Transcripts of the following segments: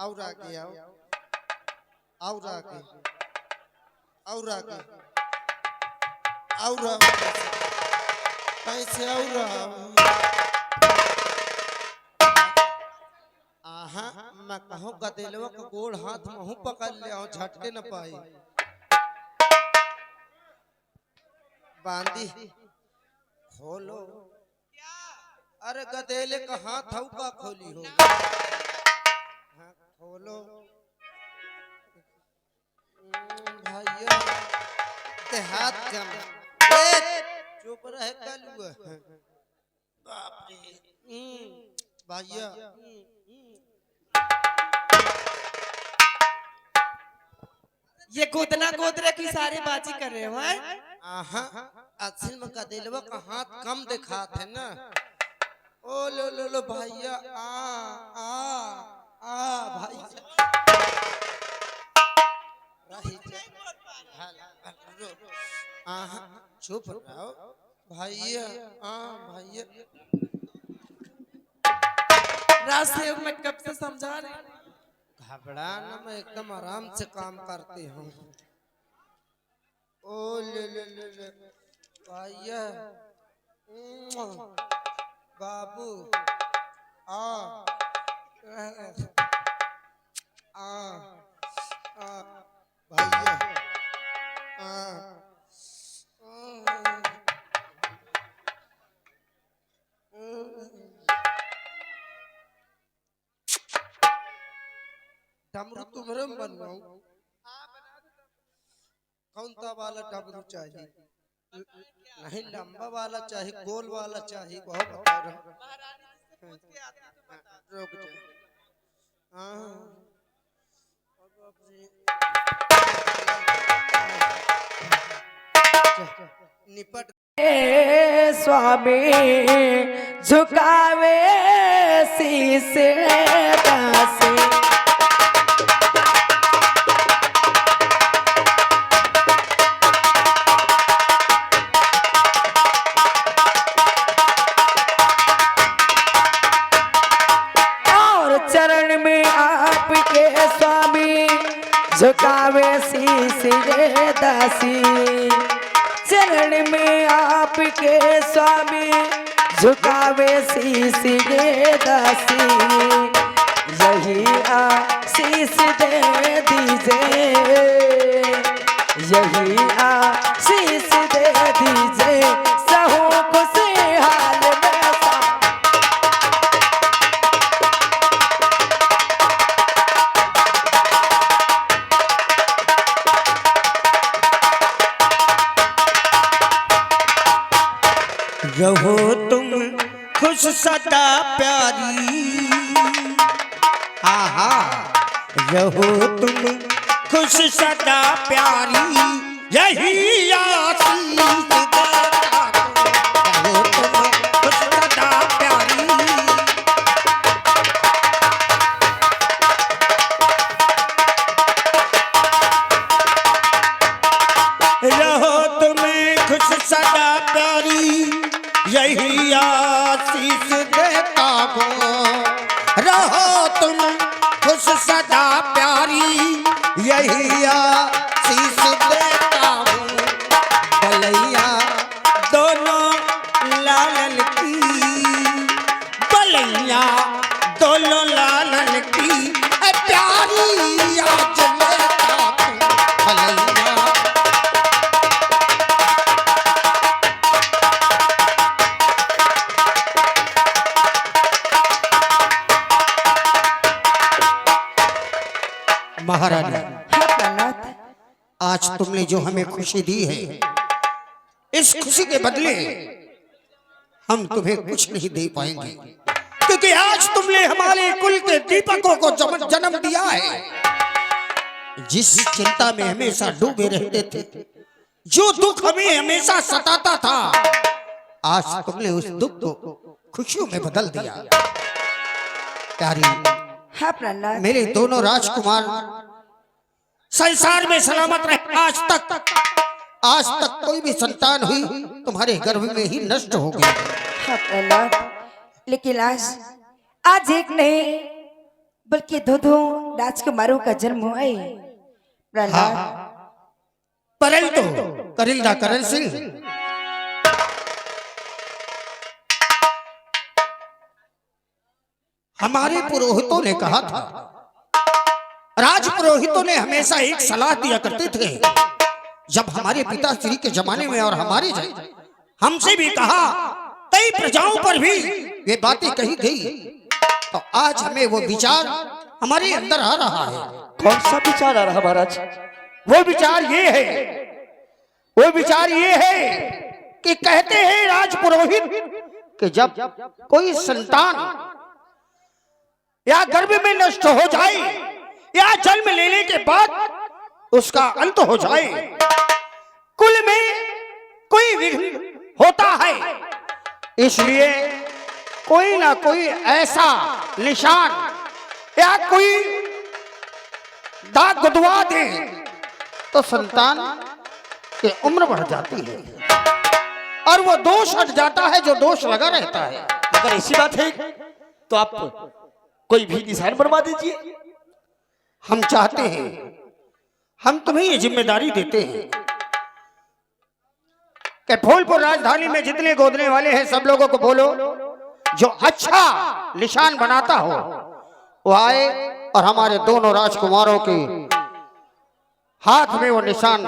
और आगे आओ, और आगे, और आगे, और कैसे और आहा मैं कहूँ गदेलवा का गोड़ हाथ महू पकड़ ले आओ झटके न पाई बांधी खोलो। अरे गदेले का हाथ हऊ का खोली हो हाँ, खोलो भैया देहात जम चुप रहे कलुआ बाप रे भैया ये गोदना गोदरे की सारी बाजी कर रहे हो हैं? आहा असल में गदेलवा का हाथ कम दिखाते है ना। ओ लो भैया आ भैया आहा चुप रहो भैया भैया रास्ते में कब से समझा रहे घबराना मैं एकदम आराम से काम करती हूँ। ओ ले भैया बाबू आ भैया डमरू तुम्हारे में बनवाऊं कौन सा वाला डमरू चाहिए? नहीं लंबा वाला चाहिए गोल वाला चाहिए बहुत बता रहा रुक जा निपट स्वामी झुकावे शीश दासी और चरण में आपके स्वामी झुकावे शीश दासी चरण में आपके स्वामी झुकावे शीश दासी यही आशीष दे दीजिए यही आशीष दे दीजिए सहू खुशहाल में रहो तुम खुश सदा प्यारी आहा रहो तुम खुश सदा प्यारी यही आशीष देता हूं। रहो तुम खुश सदा प्यारी रहो तुम खुश सदा प्यारी यही आशीष देता हूँ। रहो तुम खुश सदा प्यारी यही आशीष देता हूँ। बलैया दोनों लालन की बलैया दोनों लालन की प्यारी आज लेता हूँ। बलैया महारानी आज तुमने जो हमें खुशी दी है इस खुशी के बदले हम तुम्हें कुछ नहीं दे पाएंगे क्योंकि आज तुमने हमारे कुल के दीपकों को जन्म दिया है। जिस चिंता में हमेशा डूबे रहते थे जो दुख हमें हमेशा सताता था आज तुमने उस दुख को खुशियों में बदल दिया। प्यारी हाँ प्रहलाद मेरे दोनों राजकुमार संसार में सलामत रहे। आज तक कोई भी संतान हुई तुम्हारे गर्भ में ही नष्ट हो गई। हाँ प्रहलाद लेकिन आज एक नहीं बल्कि दो राजकुमारों का जन्म हुआ है। प्रहलाद, परल तो करिंदा करण सिंह हमारे पुरोहितों ने कहा था, राज पुरोहितों ने हमेशा एक सलाह दिया करते थे, जब हमारे पिताश्री के जमाने में और हमारे हमसे भी कहा, कई प्रजाओं पर भी ये बातें कही गई, तो आज हमें वो विचार हमारे अंदर आ रहा है। कौन सा विचार आ रहा महाराज? वो विचार ये है कि कहते हैं राज पुरोहित कि जब कोई संतान या गर्भ में नष्ट हो जाए या जन्म लेने के बाद उसका अंत हो जाए, कुल में कोई विघ्न होता है, इसलिए कोई ना कोई ऐसा निशान या कोई दाग गुदवा दे तो संतान की उम्र बढ़ जाती है और वो दोष हट जाता है जो दोष लगा रहता है। अगर ऐसी बात है तो आप कोई भी निशान बनवा दीजिए। हम चाहते हैं, हम तुम्हें ये जिम्मेदारी देते हैं कि फूलपुर राजधानी में जितने गोदने वाले हैं सब लोगों को बोलो, जो अच्छा निशान बनाता हो वो आए और हमारे दोनों राजकुमारों के हाथ में वो निशान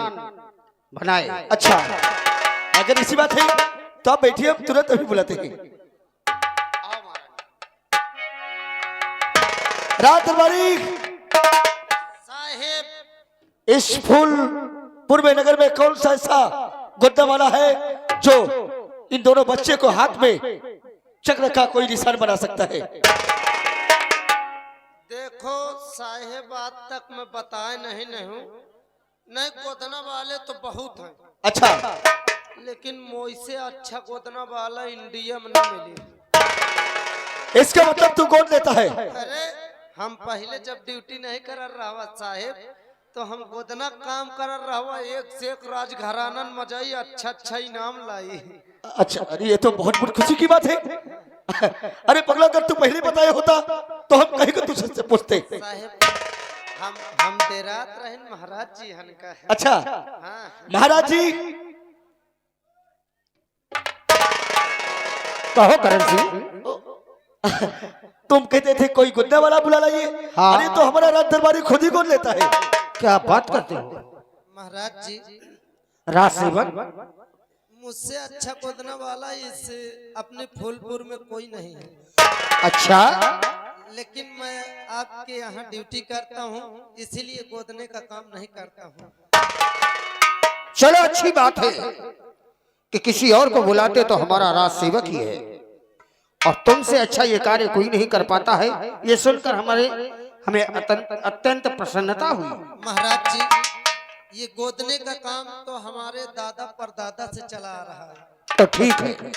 बनाए। अच्छा, अगर ऐसी बात है तो आप बैठिए, हम तुरंत अभी बुलाते हैं। रात दरबारी साहेब, इस फूलपुर में नगर में कौन सा ऐसा गोदना वाला है जो इन दोनों बच्चे को हाथ में चक्र का कोई निशान बना सकता है? देखो साहेब, आज तक मैं बताए नहीं नहीं गोदना वाले तो बहुत हैं, अच्छा, लेकिन मोइसे अच्छा गोदना वाला इंडिया में नहीं मिले। इसका मतलब तू गोद लेता है? अरे हम पहले जब ड्यूटी नहीं कर रहा साहेब तो हम गोदना काम कर रहा, एक से एक राजघरानन मजाई अच्छा अच्छा इनाम लाई। अच्छा, अरे ये तो बहुत बड़ी खुशी की बात है। अरे पगला, अगर तू पहले बताया होता तो हम कहीं को तुझसे पूछते। साहेब हम देरात रहे महाराज जी हनका है। अच्छा हाँ महाराज जी, कहो करण सिंह। तुम कहते थे कोई गुद्दा वाला बुला लाइए। हाँ। अरे तो हमारा राज दरबारी खुद ही गोद लेता है। क्या बात करते हो महाराज जी, राज सेवक? मुझसे अच्छा गोदना वाला इस अपने फूलपुर में कोई नहीं है, अच्छा, लेकिन मैं आपके यहाँ ड्यूटी करता हूँ, इसीलिए गोदने का काम नहीं करता हूँ। चलो अच्छी बात है कि किसी और को बुलाते तो हमारा राज सेवक ही है, और तुमसे अच्छा ये कार्य कोई नहीं कर पाता है। ये सुनकर हमें अत्यंत प्रसन्नता हुई। महाराज जी, ये गोदने का काम तो हमारे दादा परदादा से चला आ रहा है। तो ठीक है,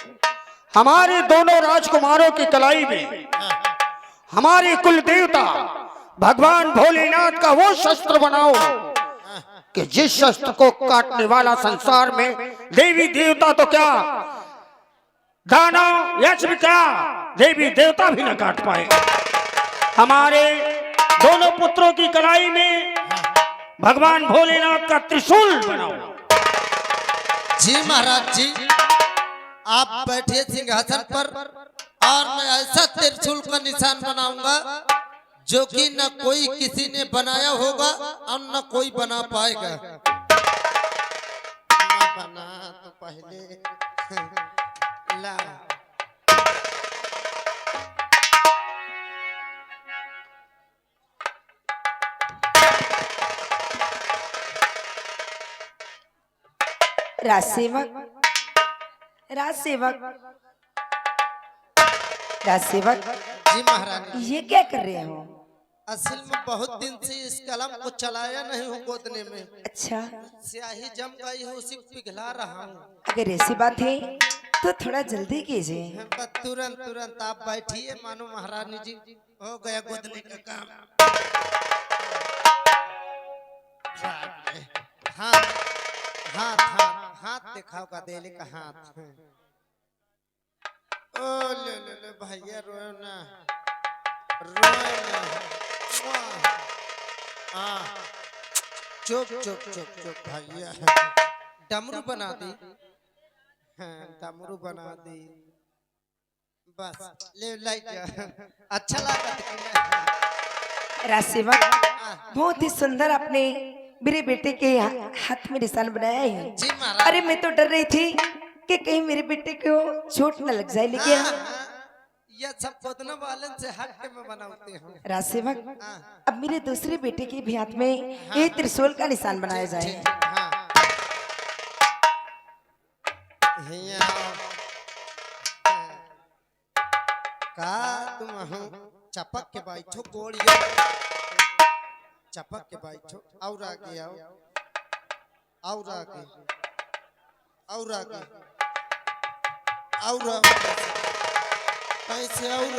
हमारे दोनों राजकुमारों की कलाई में हमारे कुल देवता भगवान भोलेनाथ का वो शस्त्र बनाओ कि जिस शस्त्र को काटने वाला संसार में देवी देवता तो क्या, दानव यक्ष भी क्या, देवी देवता भी न काट पाए। हमारे दोनों पुत्रों की कलाई में भगवान भोलेनाथ का त्रिशूल बनाओ। जी महाराज जी, आप बैठे सिंहासन पर और मैं ऐसा त्रिशूल का निशान बनाऊंगा जो कि न कोई किसी ने बनाया होगा और न कोई बना पाएगा। मैं बना तो पहले ला। राजसेवक, राजसेवक, राजसेवक, जी महारानी, ये क्या कर रहे हो? असल में बहुत दिन से इस कलम को चलाया नहीं हूँ गोदने में, अच्छा, स्याही जम गई है, उसी को पिघला रहा हूँ। अगर ऐसी बात है तो थोड़ा जल्दी कीजिए। तुरंत तुरंत आप बैठिए, मानो महारानी जी हो गया गोदने का काम। हाथ हाथ हाथ हाथ दिखाओ का देले का हाथ। ओ ले भैया रोयो ना, रोयो ना। चुप चुप चुप चुप भैया, डमरू बना दी। हाँ, डमरू बना दी बस, ले लाई जा। अच्छा लगा राजसेवक बहुत ही सुंदर आपने मेरे बेटे के हाथ में निशान बनाया है। जी महाराज। अरे मैं तो डर रही थी कि कहीं मेरे बेटे को चोट न लग जाए, लेकिन ये सब खोदने वाले से हट के मैं बनाते हूँ। राजसेवक अब मेरे दूसरे बेटे के भी हाथ में ये त्रिशूल का निशान बनाया जाए। हाँ। का तुम चपक के बैठो, गोड़िया चपक के बैठो। और आगे आओ, और आगे, और आगे, और कैसे और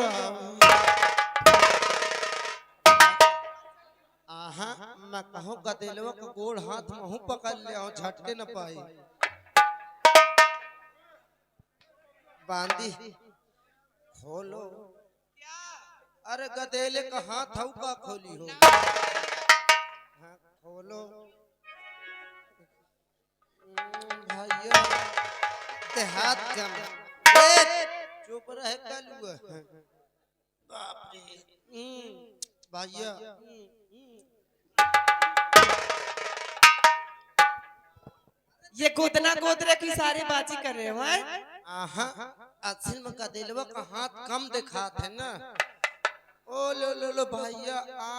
आहा, मैं कहूँ गदेलवा का गोड़ हाथ में पकड़ ले आओ, झटके न पाई। बांधी खोलो। अरे गदेले का हाथ हऊ का खोली हो। हाँ, खोलो भैया, ते हाथ जम। चुप रहे कलुआ। बाप रे भैया। ये गोदना गोदरे की सारे बाजी कर रहे हो हैं? असल में गदेलवा का हाथ कम दिखात है ना। ओ लो भैया, आ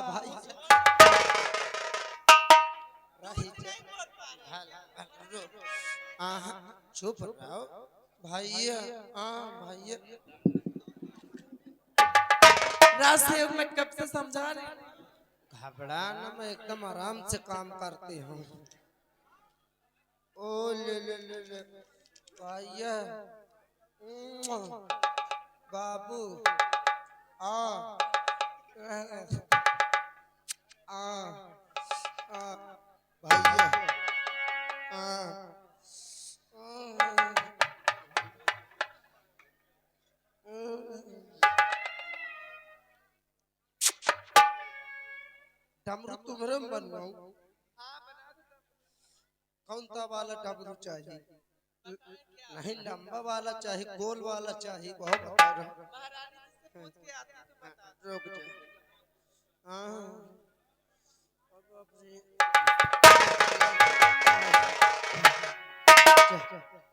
भैया चुप रहो भैया। भैया राजसेवक मैं कब से समझा रही, घबरा ना, मैं एकदम आराम से काम करती हूँ। ओ ले भैया, बाबू भैया डमरू तुम्हारे में बनवाऊं? कौन सा वाला डमरू चाहिए? नहीं, लंबा वाला चाहिए, गोल वाला चाहिए? बहुत बता रहा। रुक जा।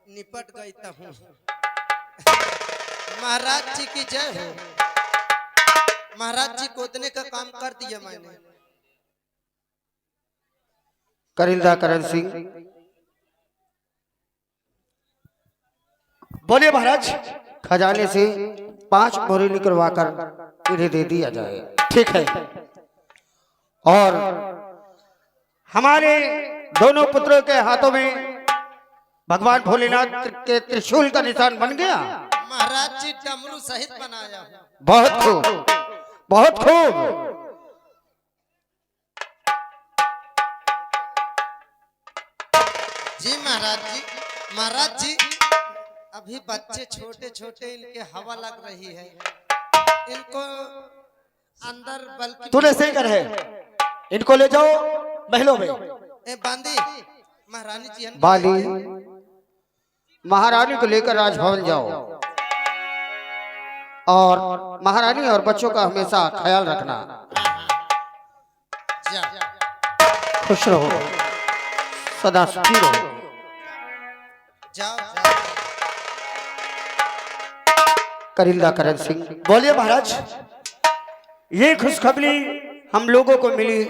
निपट गई तब हूँ। महाराज जी की जय हो। महाराज जी गोदने का काम कर दिया मैंने। करिंदा करण सिंह, बोलिए महाराज। खजाने से 5 बोरी निकलवाकर इन्हें दे दिया जाए। ठीक है। और हमारे दोनों पुत्रों के हाथों में भगवान भोलेनाथ के त्रिशूल का निशान बन गया। महाराज जी डमरू सहित बनाया। बहुत खूब, बहुत खूब। जी महाराज जी। महाराज जी अभी बच्चे छोटे छोटे, इनके हवा लग रही है, इनको अंदर बल्कि तूने सही कर है, इनको ले जाओ महलों में। बांदी महारानी जी बाली, महारानी को लेकर राजभवन जाओ और महारानी और बच्चों का हमेशा ख्याल रखना। जा। खुश रहो, सदा सुखी रहो। जाओ। करिंदा करण सिंह, बोलिए महाराज। ये खुशखबरी हम लोगों को मिली,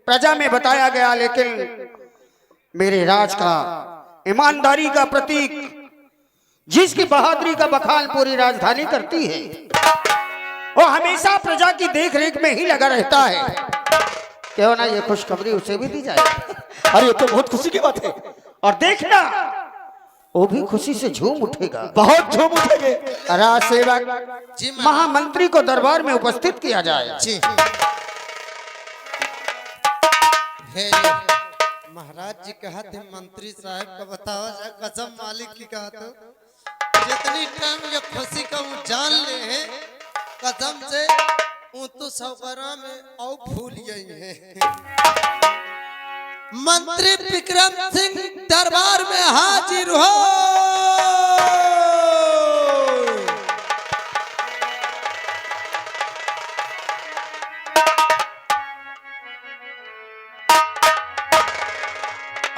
प्रजा में बताया गया, लेकिन मेरे राज का ईमानदारी का प्रतीक, जिसकी बहादुरी का बखान पूरी राजधानी करती है, वो हमेशा प्रजा की देखरेख में ही लगा रहता है। क्यों ना ये खुशखबरी उसे भी दी जाए। अरे ये तो बहुत खुशी की बात है। और देखना वो भी खुशी से झूम उठेगा। बहुत झूम उठेंगे। राज सेवक, जी महामंत्री को दरबार में उपस्थित किया जाए। जी। हे महाराज जी कहा थे मंत्री साहब का बताओ, कसम मालिक की कहा तो जितनी टाइम ये खुशी का वो जान ले, कसम से वो तो सौकरा में और भूल गई है। मंत्री विक्रम सिंह दरबार में हाजिर हो।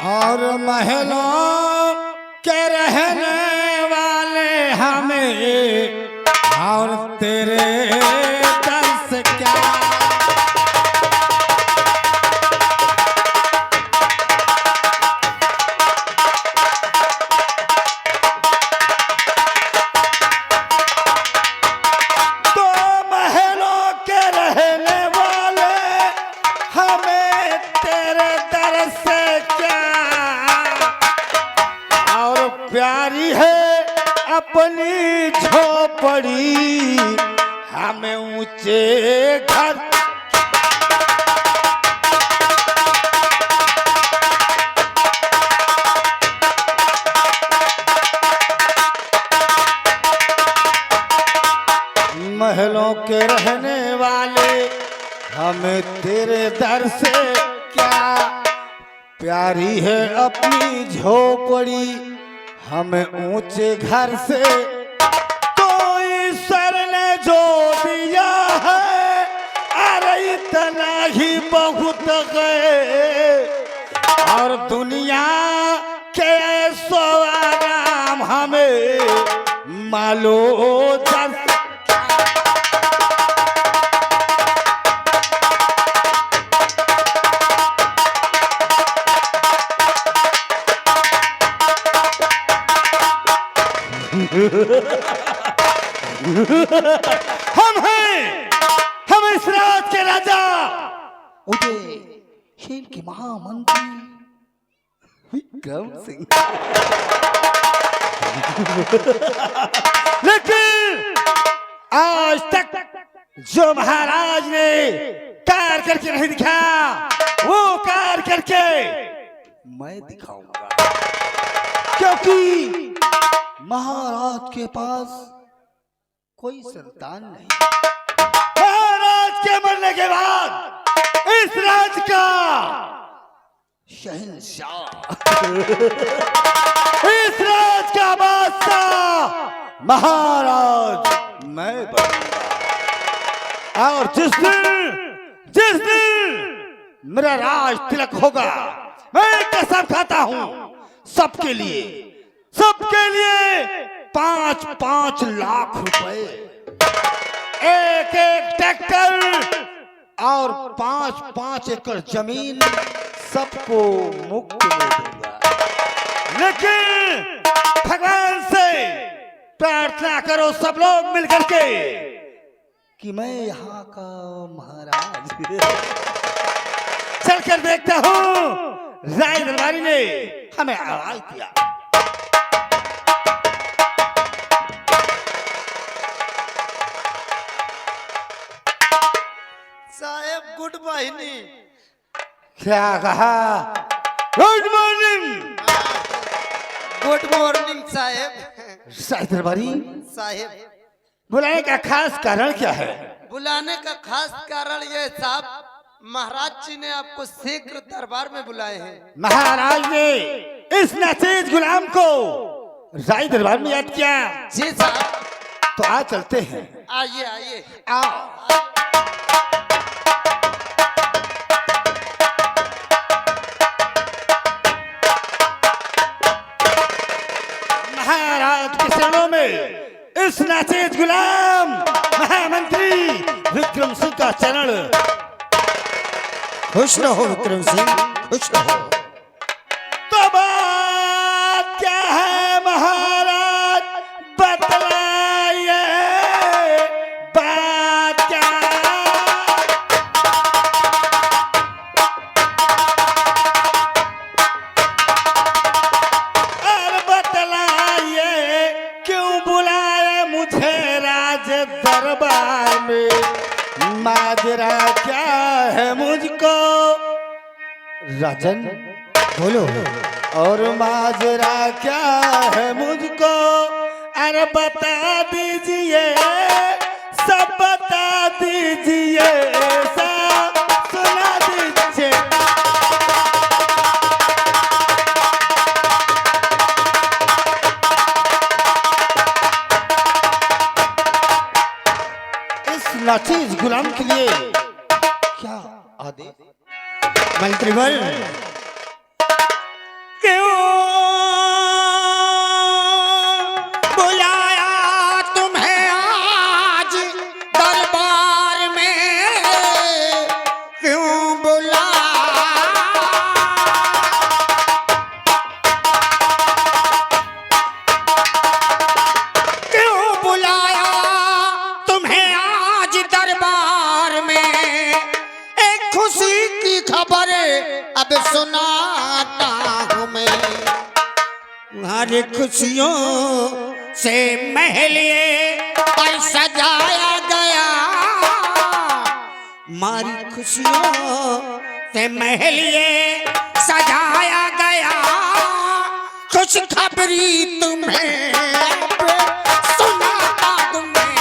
और महलों के रहने वाले हमें और तेरे दर से क्या। तो महलों के रहने वाले हमें तेरे दर से क्या। और प्यारी है अपनी झोपड़ी हमें ऊंचे घर। महलों के रहने वाले हमें तेरे दर से क्या। प्यारी है अपनी झोपड़ी हमें ऊंचे घर से। तो ईश्वर ने जो दिया है अरे इतना ही बहुत गए। और दुनिया के ऐसो आराम हमें मालो दर। हम इस राज के राजा उदयशील के महामंत्री विक्रम सिंह। लेकिन आज तक जो महाराज ने कार्य करके नहीं दिखाया वो कार्य करके मैं दिखाऊंगा। क्योंकि महाराज के पास कोई संतान नहीं। महाराज के मरने के बाद इस राज का शहंशाह इस राज का बादशाह महाराज मैं बनूंगा। और जिस दिन मेरा राज तिलक होगा मैं कसम खाता हूं सबके लिए 5-5 लाख रुपए एक ट्रैक्टर और 5-5 एकड़ जमीन सबको मुफ्त में दूंगा। लेकिन भगवान से प्रार्थना करो सब लोग मिलकर के कि मैं यहाँ का महाराज चलकर देखता हूँ। राय दरबारी ने हमें आवाज दिया। साहेब गुड मॉर्निंग। क्या कहा? Good morning. गुड मॉर्निंग साहेब। राय दरबारी साहेब बुलाने का खास कारण क्या है? बुलाने का खास कारण ये साहब महाराज जी ने आपको शीघ्र दरबार में बुलाए हैं। महाराज ने इस नाचीज गुलाम को राय दरबार में याद किया। जी साहब। तो आज चलते हैं। आइए आइए। आओ। महाराज के चरणों में इस नाचीज गुलाम महामंत्री विक्रम सिंह का चरण। खुश रहो विक्रम सिंह, खुश रहो। तो बात क्या है महाराज बतलाइए, बात क्या? और बतलाइए क्यों बुलाए मुझे राज दरबार में। माजरा क्या है मुझको राजन बोलो। और माजरा क्या है मुझको अरे बता दीजिए, सब बता दीजिए ऐसा सुना दीजिए। इस नाचीज गुलाम के लिए क्या आदेश? मंत्रीवर, क्यों बुलाया तुम्हें आज दरबार में? क्यों बुलाया तुम्हें आज दरबार में? एक खुशी की खबर अब सुनाता हूँ मैं। हमारी खुशियों से महलिए पर सजाया गया, हमारी खुशियों से महलिए सजाया गया। खुशखबरी तुम्हें अब सुनाता हूँ मैं।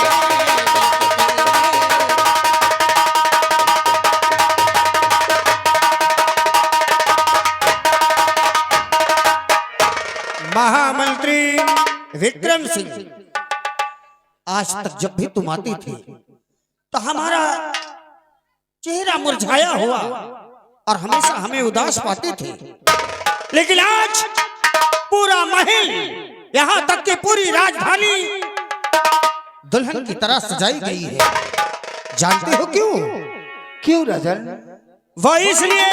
महामंत्री विक्रम सिंह, आज तक जब भी तुम आती थी तो हमारा चेहरा मुरझाया हुआ और हमेशा हमें उदास पाती थी, लेकिन आज पूरा महल, यहाँ तक कि पूरी राजधानी दुल्हन की तरह सजाई गई है। जानते हो क्यों? क्यों राजन? वो इसलिए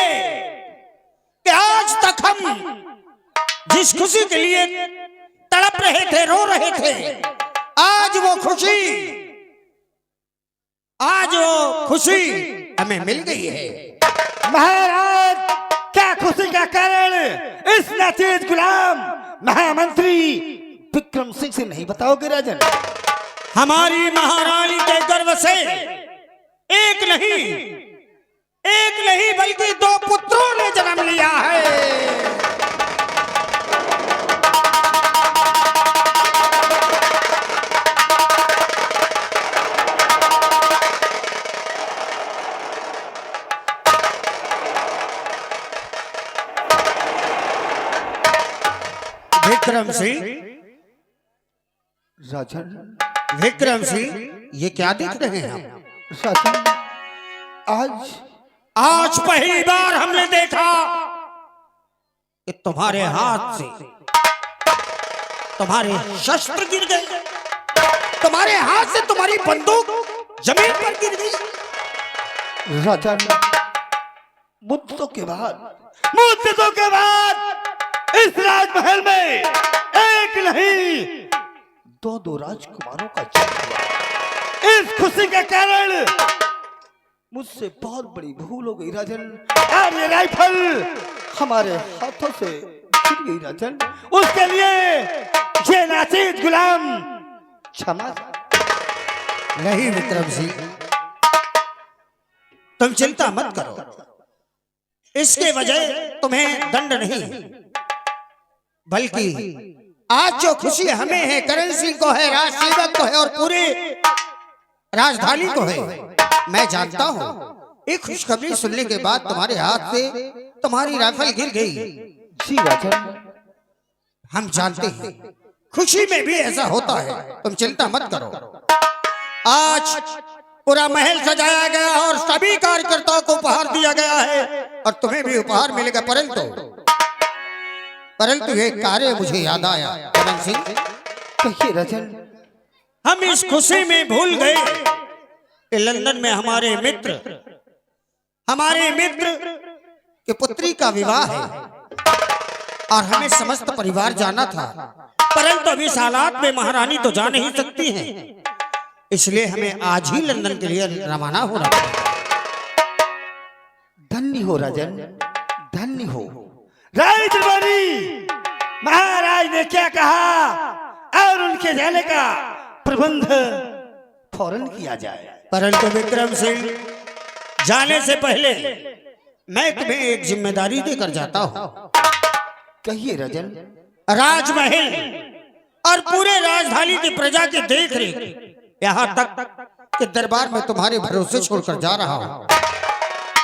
कि आज तक हम जिस खुशी के लिए तड़प रहे थे, रो रहे थे, आज वो खुशी हमें मिल गई है। महाराज, क्या खुशी का कारण इस नाचीज गुलाम महामंत्री विक्रम सिंह से नहीं बताओगे राजन? हमारी महारानी के गर्भ से एक नहीं बल्कि 2 पुत्रों ने जन्म लिया है। विक्रम सिंह, राजन, विक्रम सिंह, ये क्या देख रहे हैं हम? राजन, आज पहली बार हमने देखा कि तुम्हारे हाथ से तुम्हारे शस्त्र गिर गए, तुम्हारे हाथ से तुम्हारी बंदूक जमीन पर गिर गई। राजन, मुद्दतों के बाद इस राजमहल में एक नहीं 2 राजकुमारों का जन्म हुआ। इस खुशी के कारण मुझसे बहुत बड़ी भूल हो गई राजन। और ये राइफल हमारे हाथों से गिर गई राजन, उसके लिए ये नाचीज गुलाम क्षमा। नहीं विक्रम सिंह, तुम चिंता मत करो, इसके वजह तुम्हें दंड नहीं, बल्कि आज जो खुशी हमें है, करण सिंह को है, राज सेवक को है और पूरे राजधानी को है। मैं जानता हूँ एक खुशखबरी सुनने के बाद तुम्हारे हाथ से तुम्हारी राइफल गिर गई। जी राजन, हम जानते हैं खुशी में भी ऐसा होता है, तुम चिंता मत करो। आज पूरा महल सजाया गया और सभी कार्यकर्ताओं को उपहार दिया गया है और तुम्हें भी उपहार मिलेगा, परंतु एक कार्य मुझे याद आया। करण सिंह, कहिए राजन। हम इस खुशी में भूल गए कि लंदन में हमारे मित्र की पुत्री का विवाह है और हमें समस्त परिवार जाना था, परंतु अभी इस हालात में महारानी तो जा नहीं सकती हैं, इसलिए हमें आज ही लंदन के लिए रवाना होना पड़ा। धन्य हो राजन, धन्य हो। राजदरबारी महाराज ने क्या कहा और उनके जाने का प्रबंध फौरन किया जाए। परंतु विक्रम सिंह, जाने से पहले मैं तुम्हें एक जिम्मेदारी देकर जाता हूँ। कहिए राजन। राजमहल और पूरे राजधानी की प्रजा की देख रेख, यहाँ तक कि दरबार में तुम्हारे भरोसे छोड़कर जा रहा हूं।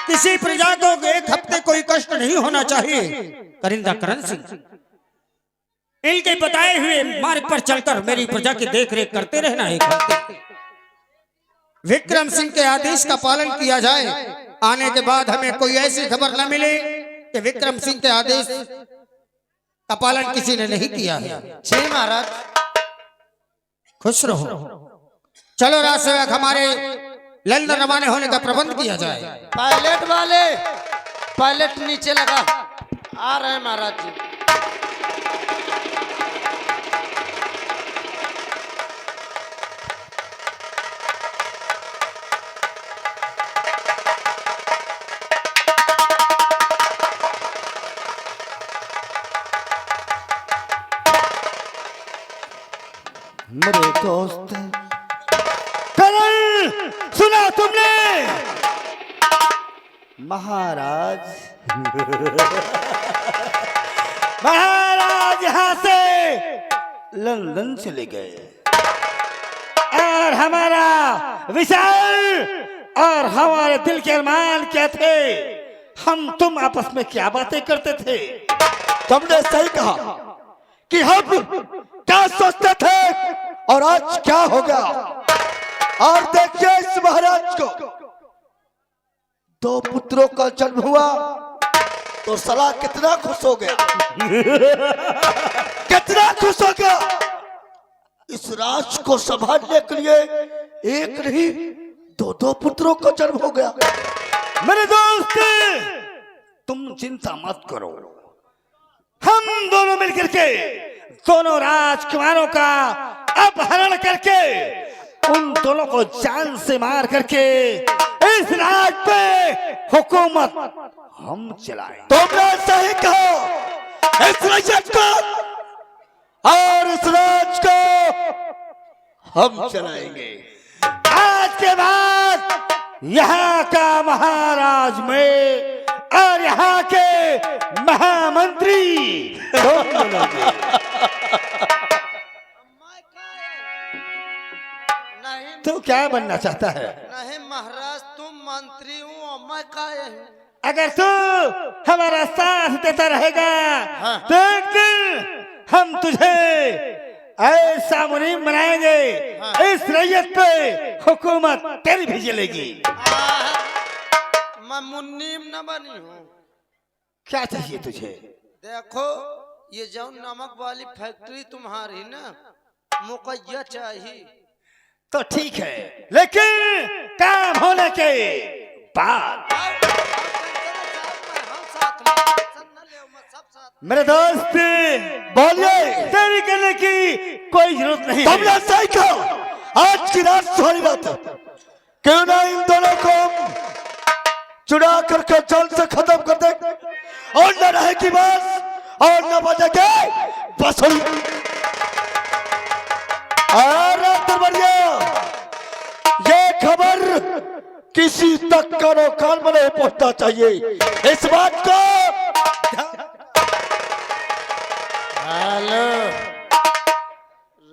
किसी प्रजा को एक हफ्ते कोई कष्ट नहीं होना चाहिए। करिंदा करण सिंह, इनके बताए हुए मार्ग पर चलकर मेरी प्रजा की देखरेख करते रहना एक हफ्ते। विक्रम सिंह के आदेश का पालन किया जाए। आने के बाद हमें कोई ऐसी खबर न मिले कि विक्रम सिंह के आदेश का पालन किसी ने नहीं किया है। जी महाराज। खुश रहो। चलो राजसेवक, हमारे लंदन रवाना होने का प्रबंध किया जाए। पायलट वाले, पायलट नीचे लगा, आ रहे हैं महाराज जी। मेरे दोस्त करण, सुना तुमने? महाराज महाराज यहाँ से लंदन चले गए और हमारा विशाल और हमारे दिल के अरमान क्या थे? हम तुम आपस में क्या बातें करते थे? तुमने सही कहा कि हम क्या सोचते थे और आज क्या हो गया। और देखिए इस महाराज को, दो पुत्रों का जन्म हुआ तो सलाह कितना खुश हो गया कितना खुश हो गया। इस राज को संभालने के लिए एक नहीं दो दो पुत्रों का जन्म हो गया। मेरे दोस्त, तुम चिंता मत करो, हम दोनों मिलकर के दोनों राजकुमारों का अपहरण करके उन दोनों को जान से मार करके इस राज पे हुकूमत हम चलाएं। तुमने सही कहा। इस राज्य को और इस राज को हम चलाएंगे। आज के बाद यहाँ का महाराज में और यहाँ के महामंत्री तुम बनोगे। तू क्या बनना चाहता है? नहीं महाराज, तुम मंत्री हूँ और मैं काहे हूँ? अगर तू हमारा साथ देता रहेगा तो एक दिन हम तुझे ऐसा मुनीम बनाएंगे, इस रैयत पे हुकूमत तेरी भी चलेगी। मैं मुनीम न बनी हूँ। क्या चाहिए तुझे? देखो, ये जो नमक वाली फैक्ट्री तुम्हारी ना, मुकैया चाहिए। तो ठीक है, लेकिन काम होने के बाद। मेरे दोस्त, बोलिए, देरी करने की कोई जरूरत नहीं। तुमने सही कहा। आज की रात सुहानी रात है, क्यों ना इन दोनों को चुरा करके जल से खत्म कर दे, और न रहे की बात और न बजेगे बसुरी। और ये खबर किसी तक कानो कान में नहीं पहुंचना चाहिए। इस बात को हेलो,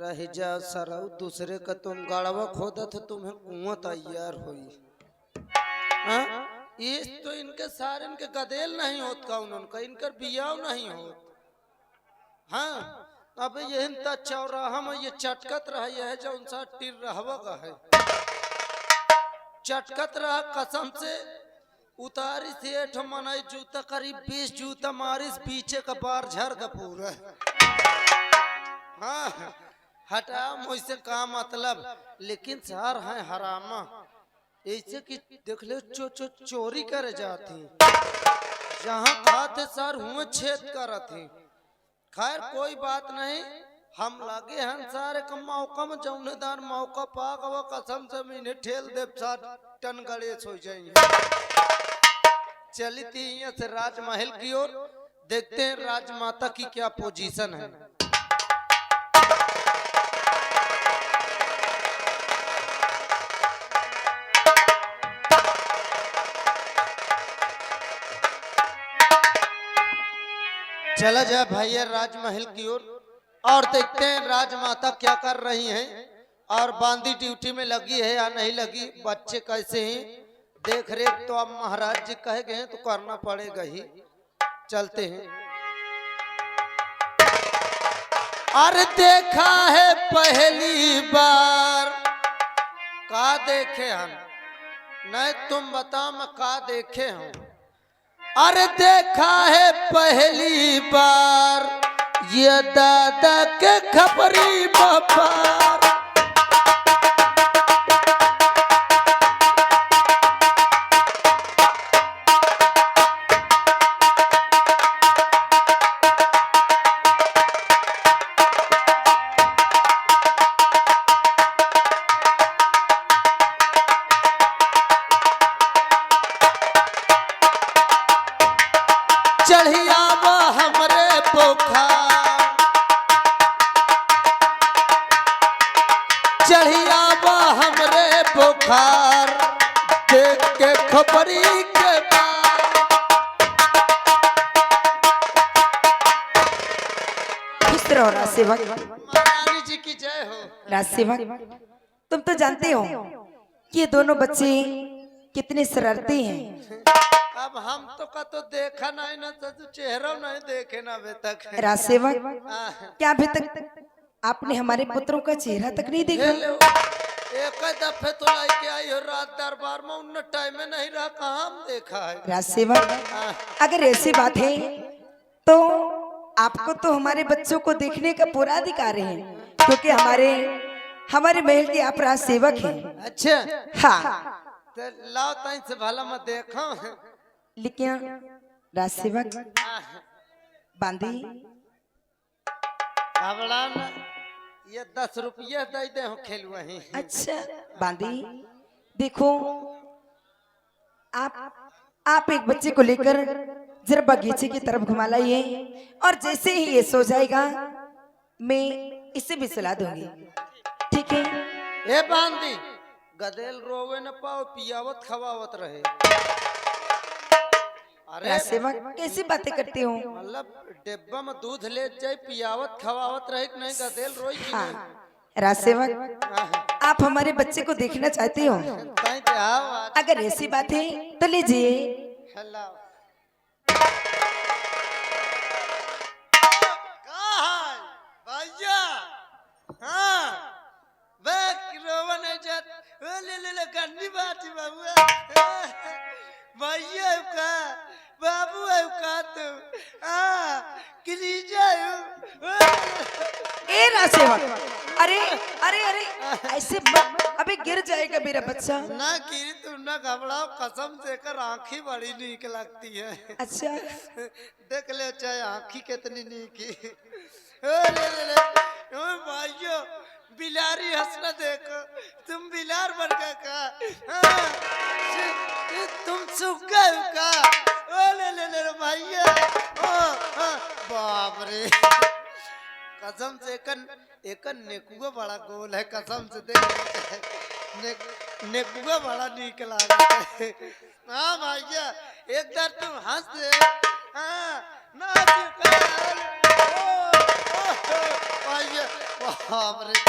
रह जा सरऊ, दूसरे का तुम गाड़वा खोदा तो तुम्हें कुआं तैयार हुई। हाँ? ये तो इनके सारे इनके गदेल नहीं होत का, उनका इनकर बियाव नहीं होत। हाँ, अब यही चौराहा में ये चटकत रहा, यह जो उनसा टिर रहवा का है, चटकत रहा कसम से। उतारी से मनाई जूता करीब 20 जूता मारिस, पीछे का बार झर का पूरा। हाँ, हटा मुझसे का मतलब, लेकिन सार है हरामा ऐसे कि देख ले चोरी करे जाती, जहाँ खाते सर हुए छेद करती। खैर कोई बात नहीं, हम लगे हैं सारे का मौका में, जौनेदार मौका पाक वो कसम से मैंने ठेल दे 7 टन गणेश हो जाएंगे। चली थी यहाँ से राजमहल की ओर, देखते हैं राजमाता की क्या पोजीशन है। चला जाए भैया राजमहल की ओर और देखते हैं राजमाता क्या कर रही हैं और बांदी ड्यूटी में लगी है या नहीं लगी, बच्चे कैसे हैं, देख रेख तो अब महाराज जी कहे गए हैं तो करना पड़ेगा ही। चलते हैं। अरे देखा है पहली बार, का देखे हम, नहीं तुम बताओ मैं का देखे हूं। अरे देखा है पहली बार ये दादा के खबरी व्यापार। चढ़ियावा हमरे बुखार, चढ़ियावा हमरे बुखार, देख के खबरी के बार। खुश रहो राजसेवक। महारानी जी की जय हो। राजसेवक, तुम तो जानते हो कि ये दोनों बच्चे कितने शरारती हैं। अब हम तो का तो देखा नहीं ना, तो चेहरा नहीं देखे ना अभी तक। राजसेवक, आह, क्या अभी तक आपने हमारे पुत्रों का चेहरा तक नहीं देखा? हेलो, एक दफे तो लेके आई हो रात दरबार में, उन टाइम में नहीं रहा, कहाँ हम देखा है। राजसेवक, आह, अगर ऐसी बात है तो आपको तो हमारे बच्चों को देखने का पूरा अधिकार है, क्योंकि हमारे महल के आप राजसेवक हैं। अच्छा हाँ, तो लाओ ताई से भला मैं देखा। लेकिन राजसेवक बांदी, घबराना, ये 10 रुपये दे दे हो खेल वही। अच्छा बांदी, देखो आप एक बच्चे को लेकर जरा बगीचे की तरफ घुमा लाइए, और जैसे ही ये सो जाएगा मैं इसे भी सुला दूंगी, ठीक है? ए बांदी, गदेल रोवे न पाओ, पियावत खवावत रहे। अरे राजसेवक, कैसी बातें करते हो? मतलब डिब्बा में दूध ले जाए, पियावत खवावत रहे कि नहीं, गदेल रोई की नहीं। हाँ राजसेवक, आह, आप हमारे बच्चे को देखना चाहते हो? ताई ते आओ आज। अगर ऐसी बात है तो लीजिए। हेलो, भैया, हाँ, रोवन है जात, ले गंदी बात है बाबू, भैया का बाबू है का तुम, हाँ, किलीजा ए राजसेवक, अरे अरे अरे ऐसे मत, अबे गिर जाएगा मेरा बच्चा। ना गिरी तुम ना घबराओ, कसम से कर आंखी बड़ी नीक लगती है। अच्छा देख ले चाहे आंखी कितनी नीकी। ओ भाइयों, बिलारी हंसना देखो, तुम बिलार बन गए का, हाँ, तुम सूख गए हो का, ओ ले भैया, ओ बाप रे, कसम से एक नेकुआ बड़ा गोल है, कसम से देख, नेकुआ बड़ा नीक लगा है। हाँ भैया, एक बार तुम हंस दे, हाँ, ना भैया, बाप रे,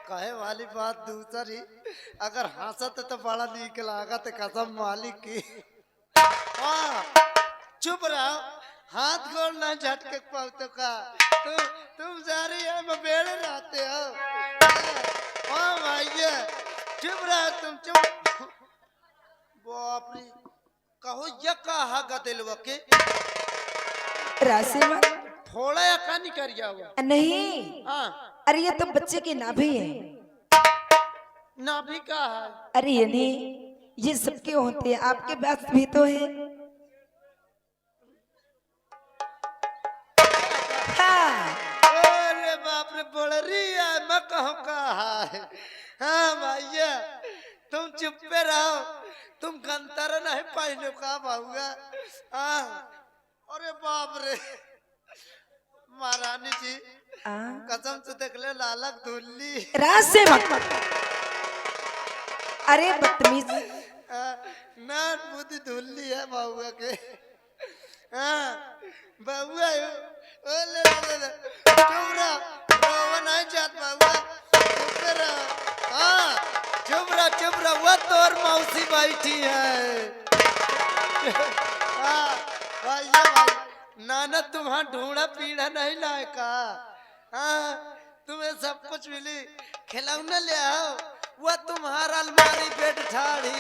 कहे वाली बात दूसरी, अगर हंसत तो बड़ा नीक लागत, कसम मालिक की। हाँ, चुप रहो, हाथ गोड़ ना झटके पाओ तो का, तुम जा रही है, मैं बेड़े रहते हो। हाँ भैया, चुप रहो तुम, चुप। बाप रे, कहो ये कहा गदिलवा के राजसेवक, थोड़ा या का नहीं कर हुआ। नहीं, हाँ, अरे ये तो बच्चे की नाभि है। नाभि का है। अरे ये नहीं, ये सबके होते हैं, आपके पास भी तो है। हाँ, अरे बाप रे, बड़री है, मैं कहूँ कहा है। हाँ भैया, तुम चुप पे रहो, तुम गंतर नहीं पहने का बाबूगा। हाँ, अरे बाप रे, महारानी जी, कसम से देख ले, लालक धुल्ली। राजसेवक, अरे बदतमीज, ना बुद्धि धुल्ली है बाबूआ के। हाँ, बाबूआ ओ ले चुप रहो, रोवा नहीं जात बाबूआ, चुप रहो। बैठी है। भैया भाई नाना तुम्हारा ढूंढा पीढ़ा नहीं लायका। हाँ तुम्हें सब कुछ मिली, खिलौना ले आओ, वह तुम्हारा अलमारी बेड ठाड़ी।